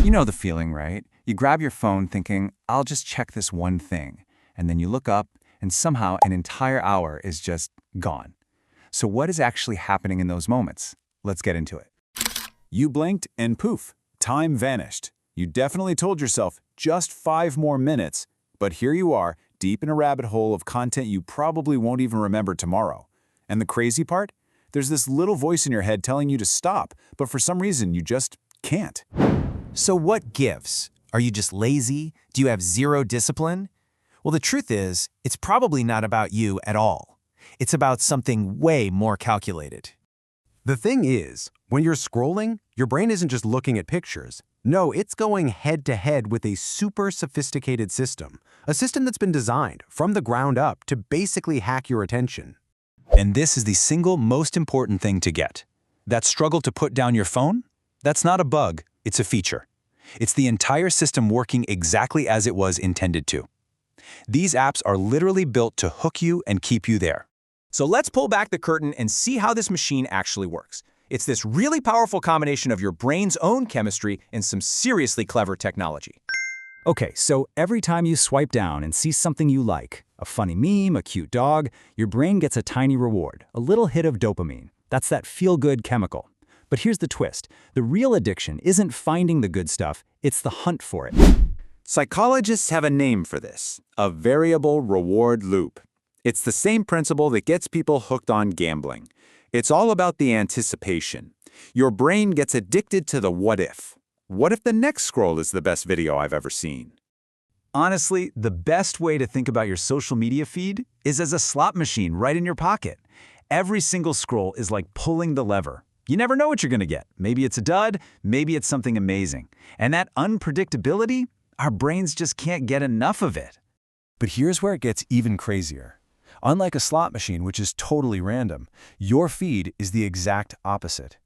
You know the feeling, right? You grab your phone thinking, I'll just check this one thing. And then you look up, and somehow an entire hour is just gone. So what is actually happening in those moments? Let's get into it. You blinked and poof, time vanished. You definitely told yourself just 5 more minutes, but here you are, deep in a rabbit hole of content you probably won't even remember tomorrow. And the crazy part? There's this little voice in your head telling you to stop, but for some reason you just can't. So what gives? Are you just lazy? Do you have zero discipline? Well, the truth is, it's probably not about you at all. It's about something way more calculated. The thing is, when you're scrolling, your brain isn't just looking at pictures. No, it's going head-to-head with a super sophisticated system. A system that's been designed, from the ground up, to basically hack your attention. And this is the single most important thing to get. That struggle to put down your phone? That's not a bug, it's a feature. It's the entire system working exactly as it was intended to. These apps are literally built to hook you and keep you there. So let's pull back the curtain and see how this machine actually works. It's this really powerful combination of your brain's own chemistry and some seriously clever technology. Okay, so every time you swipe down and see something you like, a funny meme, a cute dog, your brain gets a tiny reward, a little hit of dopamine. That's that feel-good chemical. But here's the twist. The real addiction isn't finding the good stuff, it's the hunt for it. Psychologists have a name for this, a variable reward loop. It's the same principle that gets people hooked on gambling. It's all about the anticipation. Your brain gets addicted to the what if. What if the next scroll is the best video I've ever seen? Honestly, the best way to think about your social media feed is as a slot machine right in your pocket. Every single scroll is like pulling the lever. You never know what you're going to get. Maybe it's a dud, maybe it's something amazing. And that unpredictability, our brains just can't get enough of it. But here's where it gets even crazier. Unlike a slot machine, which is totally random, your feed is the exact opposite.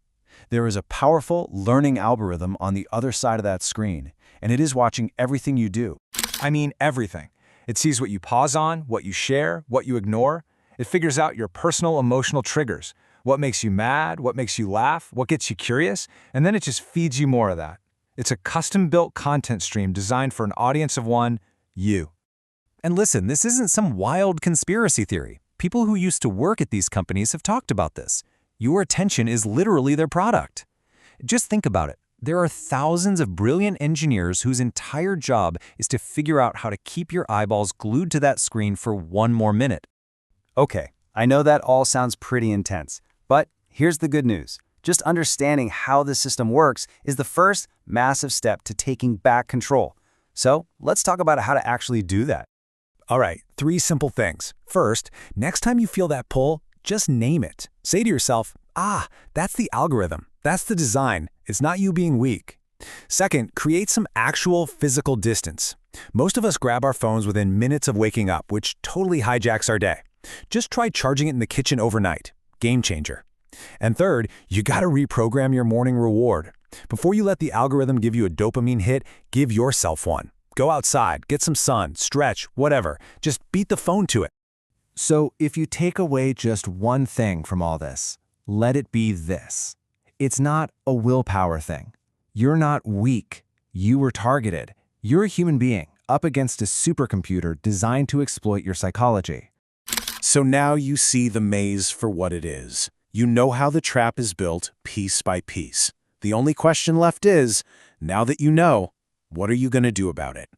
There is a powerful learning algorithm on the other side of that screen, and it is watching everything you do. I mean everything. It sees what you pause on, what you share, what you ignore. It figures out your personal emotional triggers, what makes you mad, what makes you laugh, what gets you curious, and then it just feeds you more of that. It's a custom-built content stream designed for an audience of one, you. And listen, this isn't some wild conspiracy theory. People who used to work at these companies have talked about this. Your attention is literally their product. Just think about it. There are thousands of brilliant engineers whose entire job is to figure out how to keep your eyeballs glued to that screen for one more minute. Okay, I know that all sounds pretty intense, but here's the good news. Just understanding how the system works is the first massive step to taking back control. So let's talk about how to actually do that. All right, 3 simple things. First, next time you feel that pull, just name it. Say to yourself, that's the algorithm. That's the design. It's not you being weak. Second, create some actual physical distance. Most of us grab our phones within minutes of waking up, which totally hijacks our day. Just try charging it in the kitchen overnight. Game changer. And third, you gotta reprogram your morning reward. Before you let the algorithm give you a dopamine hit, give yourself one. Go outside, get some sun, stretch, whatever. Just beat the phone to it. So if you take away just one thing from all this, let it be this. It's not a willpower thing. You're not weak. You were targeted. You're a human being up against a supercomputer designed to exploit your psychology. So now you see the maze for what it is. You know how the trap is built piece by piece. The only question left is, now that you know, what are you going to do about it?